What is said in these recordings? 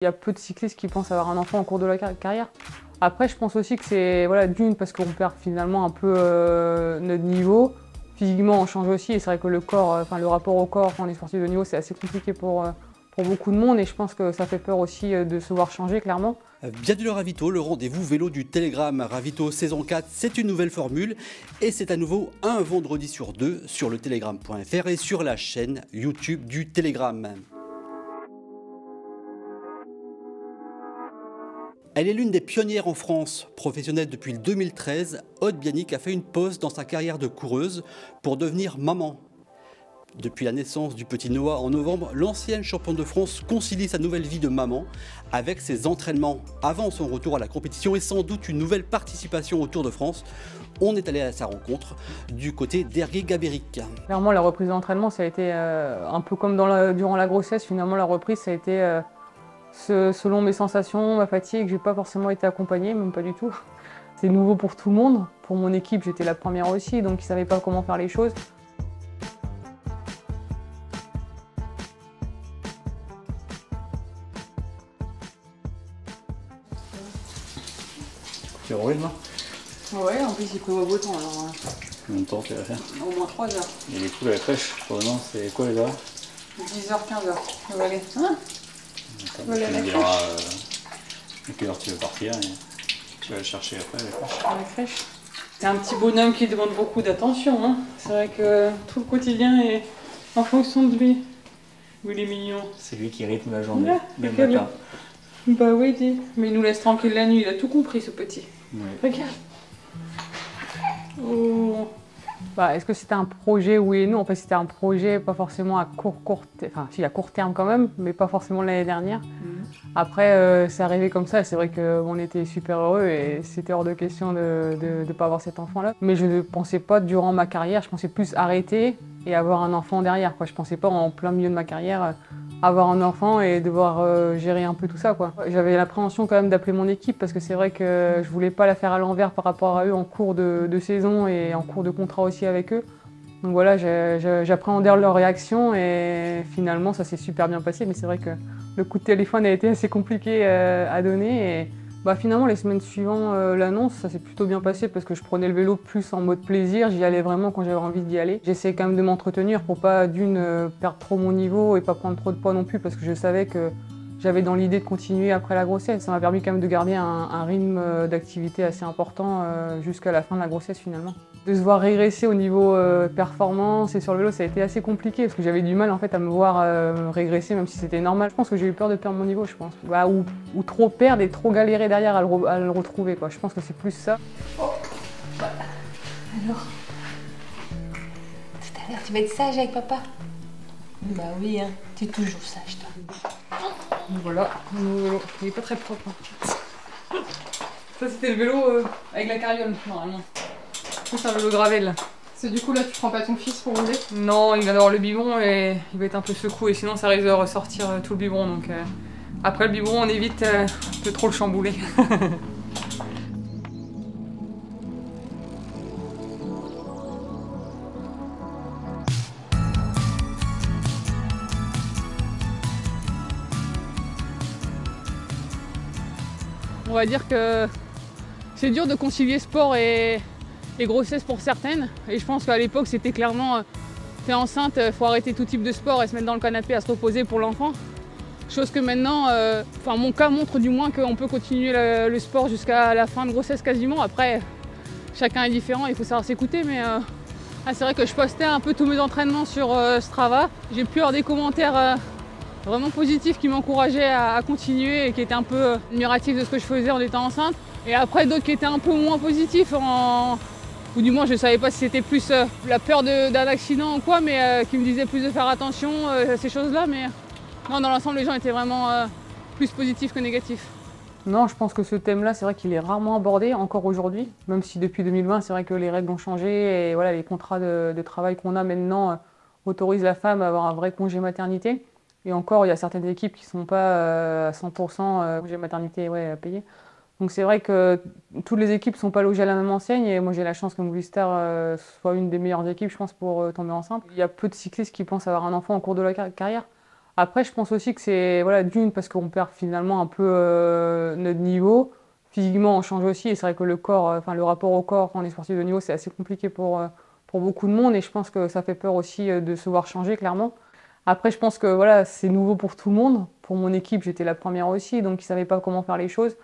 Il y a peu de cyclistes qui pensent avoir un enfant en cours de la carrière. Après, je pense aussi que c'est d'une parce qu'on perd finalement un peu notre niveau. Physiquement, on change aussi et c'est vrai que le corps, le rapport au corps quand on est sportif de niveau, c'est assez compliqué pour beaucoup de monde et je pense que ça fait peur aussi de se voir changer clairement. Bienvenue le Ravito, le rendez-vous vélo du Télégramme. Ravito saison 4, c'est une nouvelle formule et c'est à nouveau un vendredi sur deux sur le télégramme.fr et sur la chaîne YouTube du Télégramme. Elle est l'une des pionnières en France, professionnelle depuis le 2013. Aude Bianic a fait une pause dans sa carrière de coureuse pour devenir maman. Depuis la naissance du petit Noah en novembre, l'ancienne championne de France concilie sa nouvelle vie de maman avec ses entraînements avant son retour à la compétition et sans doute une nouvelle participation au Tour de France. On est allé à sa rencontre du côté d'Ergué-Gabéric. Clairement, la reprise d'entraînement, ça a été un peu comme durant la grossesse. Finalement, la reprise, ça a été selon mes sensations, ma fatigue. J'ai pas forcément été accompagnée, même pas du tout. C'est nouveau pour tout le monde. Pour mon équipe, j'étais la première aussi, donc ils savaient pas comment faire les choses. Tu roule là? Ouais, en plus il pleut au beau temps alors. Combien de temps tu vas faire? Au moins 3 heures. Et du coup la crèche, non, c'est quoi les horaires? 10h, 15h. On va aller. Tu me diras à quelle heure tu veux partir et tu vas le chercher après la crèche. La crèche. C'est un petit bonhomme qui demande beaucoup d'attention. Hein. C'est vrai que tout le quotidien est en fonction de lui. Il est mignon. C'est lui qui rythme la journée, Ouais, le matin. Bah oui, dis. Mais il nous laisse tranquille la nuit, il a tout compris ce petit. Ouais. Regarde. Oh. Bah, est-ce que c'était un projet? Oui et non. En fait, c'était un projet pas forcément à si à court terme quand même, mais pas forcément l'année dernière. Après, c'est arrivé comme ça. C'est vrai qu'on était super heureux et c'était hors de question de ne pas avoir cet enfant-là. Mais je ne pensais pas durant ma carrière. Je pensais plus arrêter et avoir un enfant derrière. Quoi. Je pensais pas en plein milieu de ma carrière avoir un enfant et devoir gérer un peu tout ça. J'avais l'appréhension quand même d'appeler mon équipe parce que c'est vrai que je voulais pas la faire à l'envers par rapport à eux en cours de saison et en cours de contrat aussi avec eux. Donc voilà, j'appréhendais leur réaction et finalement ça s'est super bien passé. Mais c'est vrai que le coup de téléphone a été assez compliqué à donner. Et finalement, les semaines suivant l'annonce, ça s'est plutôt bien passé parce que je prenais le vélo plus en mode plaisir. J'y allais vraiment quand j'avais envie d'y aller. J'essayais quand même de m'entretenir pour pas perdre trop mon niveau et pas prendre trop de poids non plus parce que je savais que j'avais dans l'idée de continuer après la grossesse. Ça m'a permis quand même de garder un rythme d'activité assez important jusqu'à la fin de la grossesse finalement. De se voir régresser au niveau performance et sur le vélo, ça a été assez compliqué parce que j'avais du mal en fait à me voir régresser même si c'était normal. Je pense que j'ai eu peur de perdre mon niveau, je pense. Ou trop perdre et trop galérer derrière à le retrouver. Quoi. Je pense que c'est plus ça. Oh. Alors, tout à l'heure, tu vas être sage avec papa? Bah oui, hein. Tu es toujours sage, toi. Voilà, mon nouveau vélo. Il n'est pas très propre. Hein. Ça, c'était le vélo avec la carriole, normalement. Ça, c'est un vélo gravel. C'est du coup, là, tu prends pas ton fils pour rouler? Non, il vient d'avoir le biberon et il va être un peu secoué, sinon ça risque de ressortir tout le biberon. Donc, après le biberon, on évite de trop le chambouler. On va dire que c'est dur de concilier sport et grossesse pour certaines. Et je pense qu'à l'époque, c'était clairement t'es enceinte, faut arrêter tout type de sport et se mettre dans le canapé à se reposer pour l'enfant. Chose que maintenant, mon cas montre du moins qu'on peut continuer le sport jusqu'à la fin de grossesse quasiment. Après, chacun est différent, il faut savoir s'écouter. Mais c'est vrai que je postais un peu tous mes entraînements sur Strava. J'ai pu avoir des commentaires vraiment positifs qui m'encourageaient à continuer et qui étaient un peu admiratifs de ce que je faisais en étant enceinte. Et après d'autres qui étaient un peu moins positifs, ou du moins je ne savais pas si c'était plus la peur d'un accident ou quoi, mais qui me disaient plus de faire attention à ces choses-là. Mais non, dans l'ensemble, les gens étaient vraiment plus positifs que négatifs. Non, je pense que ce thème-là, c'est vrai qu'il est rarement abordé encore aujourd'hui, même si depuis 2020, c'est vrai que les règles ont changé et voilà, les contrats de travail qu'on a maintenant autorisent la femme à avoir un vrai congé maternité. Et encore, il y a certaines équipes qui ne sont pas à 100% congé maternité payé. Donc c'est vrai que toutes les équipes ne sont pas logées à la même enseigne et moi j'ai la chance que Movistar soit une des meilleures équipes, je pense, pour tomber enceinte. Il y a peu de cyclistes qui pensent avoir un enfant en cours de la carrière. Après, je pense aussi que c'est voilà, d'une, parce qu'on perd finalement un peu notre niveau. Physiquement, on change aussi. Et c'est vrai que le corps, enfin, le rapport au corps quand on est sportif de niveau, c'est assez compliqué pour beaucoup de monde. Et je pense que ça fait peur aussi de se voir changer, clairement. Après, je pense que voilà, c'est nouveau pour tout le monde. Pour mon équipe, j'étais la première aussi, donc ils ne savaient pas comment faire les choses.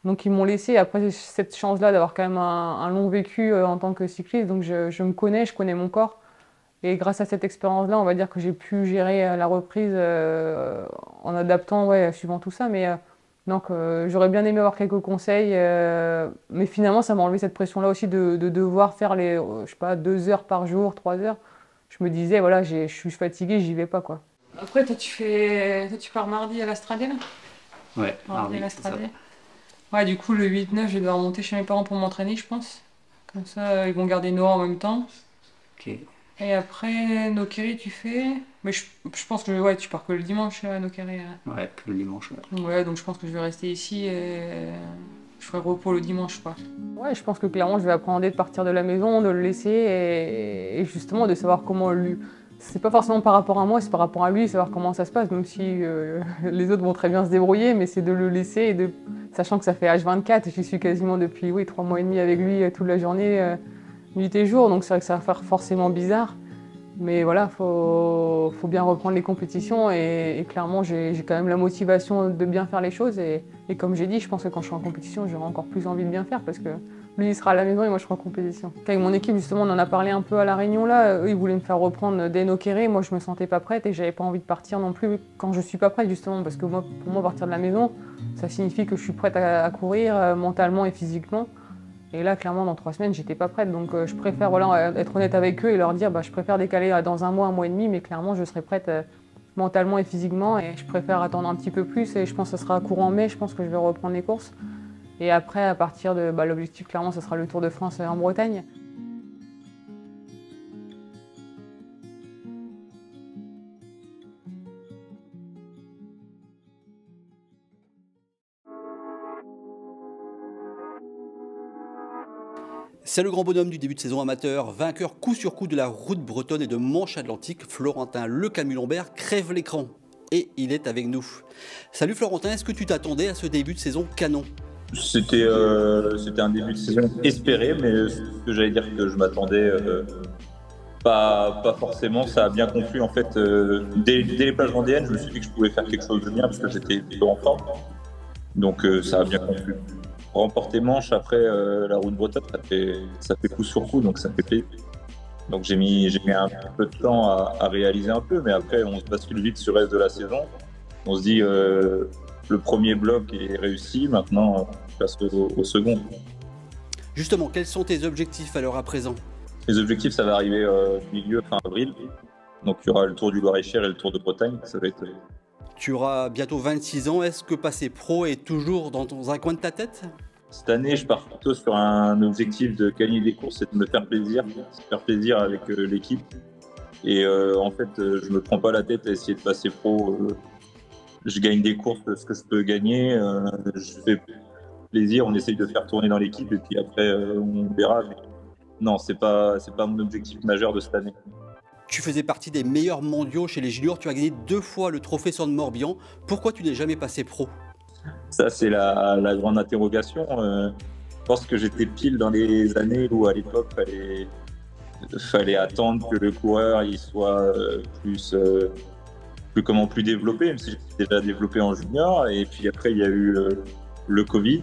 Donc ils m'ont laissé. Après, j'ai cette chance-là d'avoir quand même un long vécu en tant que cycliste. Donc je me connais, je connais mon corps. Et grâce à cette expérience-là, on va dire que j'ai pu gérer la reprise en adaptant, ouais, suivant tout ça. Mais donc j'aurais bien aimé avoir quelques conseils. Mais finalement, ça m'a enlevé cette pression-là aussi de devoir faire les, je sais pas, 2 heures par jour, 3 heures. Je me disais, voilà, je suis fatiguée, j'y vais pas, quoi. Après, toi, tu pars mardi à l'Astradé, là? Ouais, Mardi à l'Astradé. Ouais, du coup, le 8-9, je vais devoir monter chez mes parents pour m'entraîner, je pense. Comme ça, ils vont garder Noah en même temps. Ok. Et après, Nokere, tu fais. Mais je pense que ouais, tu pars que le dimanche à Nokere. Ouais, que le dimanche. Ouais. Ouais, donc je pense que je vais rester ici et je ferai repos le dimanche, quoi. Ouais, je pense que clairement, je vais appréhender de partir de la maison, de le laisser et justement de savoir comment lui. C'est pas forcément par rapport à moi, c'est par rapport à lui, savoir comment ça se passe, même si les autres vont très bien se débrouiller, mais c'est de le laisser et de. Sachant que ça fait H24, j'y suis quasiment depuis 3 mois et demi avec lui toute la journée. Nuit et jour, donc c'est vrai que ça va faire forcément bizarre. Mais voilà, faut bien reprendre les compétitions et clairement j'ai quand même la motivation de bien faire les choses et comme j'ai dit, je pense que quand je serai en compétition, j'aurai encore plus envie de bien faire parce que lui il sera à la maison et moi je serai en compétition. Avec mon équipe justement, on en a parlé un peu à la réunion là, eux ils voulaient me faire reprendre dès Nokere, moi je me sentais pas prête et j'avais pas envie de partir non plus quand je suis pas prête justement parce que moi, pour moi partir de la maison, ça signifie que je suis prête à courir mentalement et physiquement. Et là, clairement, dans 3 semaines, j'étais pas prête. Donc, je préfère voilà, être honnête avec eux et leur dire je préfère décaler dans 1 mois et demi, mais clairement, je serai prête mentalement et physiquement. Et je préfère attendre un petit peu plus. Et je pense que ce sera courant mai, je pense que je vais reprendre les courses. Et après, à partir de l'objectif, clairement, ce sera le Tour de France en Bretagne. C'est le grand bonhomme du début de saison amateur, vainqueur coup sur coup de la route bretonne et de Manche Atlantique, Florentin Le Camus-Lambert crève l'écran. Et il est avec nous. Salut Florentin, est-ce que tu t'attendais à ce début de saison canon? C'était un début de saison espéré, mais ce que j'allais dire que je m'attendais pas forcément. Ça a bien conclu en fait. Dès les plages vendéennes, je me suis dit que je pouvais faire quelque chose de bien parce que j'étais plutôt en forme. Donc ça a bien conclu. Remporter Manche après la route bretonne, ça fait coup sur coup, donc ça fait plaisir. Donc j'ai mis un peu de temps à réaliser un peu, mais après on se bascule vite sur le reste de la saison. On se dit le premier bloc est réussi, maintenant on passe au second. Justement, quels sont tes objectifs à l'heure à présent? Les objectifs, ça va arriver milieu fin avril. Donc il y aura le Tour du Loir-et-Cher et le Tour de Bretagne. Ça va être. Tu auras bientôt 26 ans. Est-ce que passer pro est toujours dans un coin de ta tête? Cette année, je pars plutôt sur un objectif de gagner des courses et de me faire plaisir avec l'équipe. Et en fait, je me prends pas la tête à essayer de passer pro. Je gagne des courses, ce que je peux gagner. Je fais plaisir, on essaye de faire tourner dans l'équipe et puis après, on verra. Mais non, c'est pas mon objectif majeur de cette année. Tu faisais partie des meilleurs mondiaux chez les juniors. Tu as gagné 2 fois le trophée San Morbihan. Pourquoi tu n'es jamais passé pro? Ça, c'est la grande interrogation. Je pense que j'étais pile dans les années où, à l'époque, fallait attendre que le coureur il soit plus développé, même si j'étais déjà développé en junior. Et puis après, il y a eu le Covid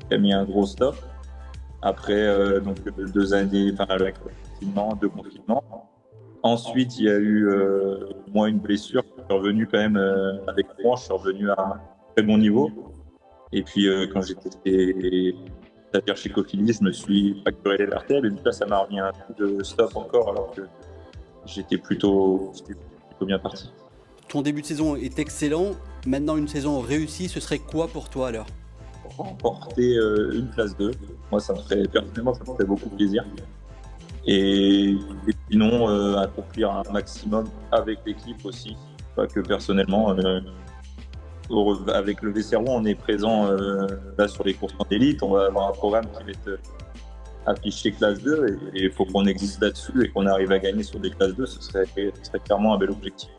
qui a mis un gros stop. Après, donc 2 années, avec deux confinements. Ensuite, il y a eu moi une blessure. Je suis revenu quand même avec moi. Je suis revenu à un très bon niveau. Et puis quand j'étais c'est-à-dire chez Cofidis, je me suis fracturé les vertèbres et là ça m'a remis un coup de stop encore alors que j'étais plutôt bien parti. Ton début de saison est excellent. Maintenant une saison réussie, ce serait quoi pour toi alors? Remporter une place 2. Moi personnellement ça me ferait beaucoup plaisir. Et sinon accomplir un maximum avec l'équipe aussi, pas que personnellement. Avec le VCRO, on est présent là sur les courses en élite. On va avoir un programme qui va être affiché classe 2 et il faut qu'on existe là-dessus et qu'on arrive à gagner sur des classes 2. Ce serait clairement un bel objectif.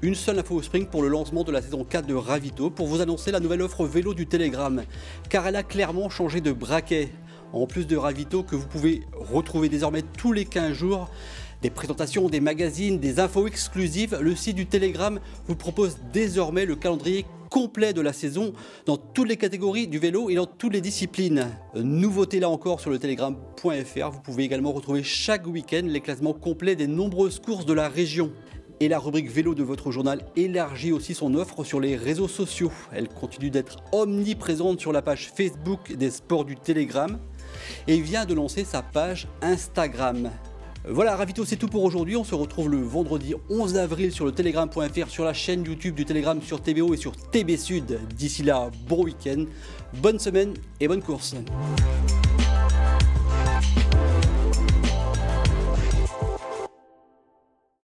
Une seule info au sprint pour le lancement de la saison 4 de Ravito, pour vous annoncer la nouvelle offre vélo du Telegram, car elle a clairement changé de braquet. En plus de Ravito que vous pouvez retrouver désormais tous les 15 jours, des présentations, des magazines, des infos exclusives, le site du Telegram vous propose désormais le calendrier complet de la saison dans toutes les catégories du vélo et dans toutes les disciplines. Nouveauté là encore sur le telegram.fr, vous pouvez également retrouver chaque week-end les classements complets des nombreuses courses de la région. Et la rubrique vélo de votre journal élargit aussi son offre sur les réseaux sociaux. Elle continue d'être omniprésente sur la page Facebook des sports du Telegram et vient de lancer sa page Instagram. Voilà, Ravito, c'est tout pour aujourd'hui. On se retrouve le vendredi 11 avril sur le telegram.fr, sur la chaîne YouTube du Telegram, sur TBO et sur TB Sud. D'ici là, bon week-end, bonne semaine et bonne course.